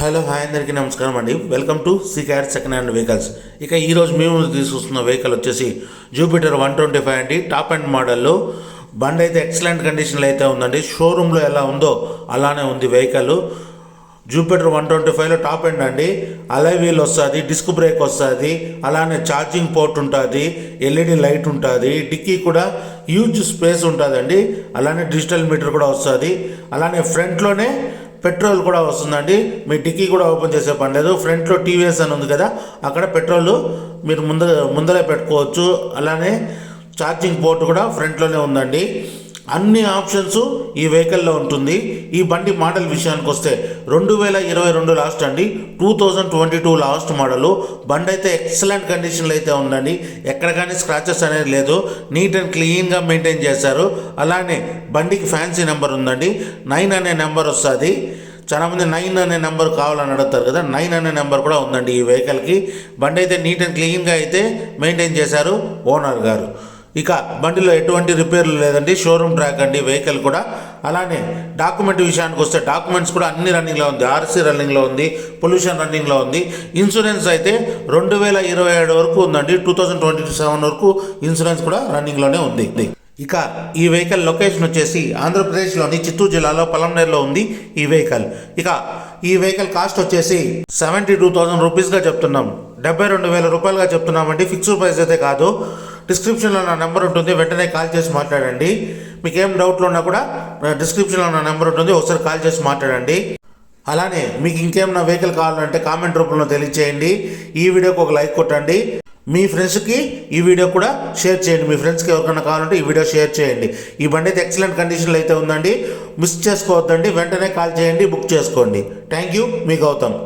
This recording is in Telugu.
హలో హాయ్ అందరికీ నమస్కారం అండి. Welcome to Sikar second hand vehicles. ఇక ఈరోజు మేము తీసుకొస్తున్న వెహికల్ వచ్చేసి జూపిటర్ 125 అండి. టాప్ అండ్ మోడల్లో బండి అయితే ఎక్సలెంట్ కండిషన్లో అయితే ఉందండి. షోరూంలో ఎలా ఉందో అలానే ఉంది వెహికల్. జూపిటర్ 125లో టాప్ ఎండ్ అండి. అలై వీల్ వస్తుంది, డిస్క్ బ్రేక్ వస్తుంది, అలానే ఛార్జింగ్ పోర్ట్ ఉంటుంది, ఎల్ఈడి లైట్ ఉంటుంది, డిక్కీ కూడా హ్యూజ్ స్పేస్ ఉంటుందండి. అలానే డిజిటల్ మీటర్ కూడా వస్తుంది. అలానే ఫ్రంట్లోనే పెట్రోల్ కూడా వస్తుందండి. మీ డిక్కీ కూడా ఓపెన్ చేసే పని లేదు. ఫ్రంట్లో టీవీఎస్ అని ఉంది కదా, అక్కడ పెట్రోల్ మీరు ముందరే పెట్టుకోవచ్చు. అలానే ఛార్జింగ్ పోర్ట్ కూడా ఫ్రంట్లోనే ఉందండి. అన్ని ఆప్షన్స్ ఈ వెహికల్లో ఉంటుంది. ఈ బండి మోడల్ విషయానికి వస్తే 2022 లాస్ట్ అండి. 2022 లాస్ట్ మోడలు. బండి అయితే ఎక్సలెంట్ కండిషన్లో అయితే ఉందండి. ఎక్కడ కానీ స్క్రాచెస్ అనేది లేదు. నీట్ అండ్ క్లీన్గా మెయింటైన్ చేశారు. అలానే బండికి ఫ్యాన్సీ నెంబర్ ఉందండి. 9 అనే నెంబర్ వస్తుంది. చాలామంది 9 అనే నెంబర్ కావాలని అడుగుతారు కదా, 9 అనే నెంబర్ కూడా ఉందండి ఈ వెహికల్కి. బండి అయితే నీట్ అండ్ క్లీన్గా అయితే మెయింటైన్ చేశారు ఓనర్ గారు. ఇక బండిలో ఎటువంటి రిపేర్లు లేదండి. షోరూమ్ ట్రాక్ అండి వెహికల్ కూడా. అలానే డాక్యుమెంట్ విషయానికి వస్తే డాక్యుమెంట్స్ కూడా అన్ని రన్నింగ్లో ఉంది. ఆర్సీ రన్నింగ్లో ఉంది, పొల్యూషన్ రన్నింగ్లో ఉంది. ఇన్సూరెన్స్ అయితే 2027 వరకు ఉందండి. 2027 వరకు ఇన్సూరెన్స్ కూడా రన్నింగ్లోనే ఉంది. ఇక ఈ వెహికల్ లొకేషన్ వచ్చేసి ఆంధ్రప్రదేశ్లోని చిత్తూరు జిల్లాలో పలంనేరులో ఉంది ఈ వెహికల్. ఇక ఈ వెహికల్ కాస్ట్ వచ్చేసి 72,000 రూపీస్గా చెప్తున్నాం. 72,000 రూపాయలుగా చెప్తున్నామండి. ఫిక్స్డ్ ప్రైస్ అయితే కాదు. డిస్క్రిప్షన్లో నా నెంబర్ ఉంటుంది, వెంటనే కాల్ చేసి మాట్లాడండి. మీకు ఏం డౌట్లు ఉన్నా కూడా డిస్క్రిప్షన్లో నా నెంబర్ ఉంటుంది, ఒకసారి కాల్ చేసి మాట్లాడండి. అలానే మీకు ఇంకేమైనా వెహికల్ కావాలంటే కామెంట్ రూపంలో తెలియచేయండి. ఈ వీడియోకి ఒక లైక్ కొట్టండి. మీ ఫ్రెండ్స్కి ఈ వీడియో కూడా షేర్ చేయండి. మీ ఫ్రెండ్స్కి ఎవరికైనా కావాలంటే ఈ వీడియో షేర్ చేయండి. ఈ బండి అయితే ఎక్సలెంట్ కండిషన్లో అయితే ఉందండి. మిస్ చేసుకోవద్దండి. వెంటనే కాల్ చేయండి, బుక్ చేసుకోండి. Thank you. మీ గౌతమ్.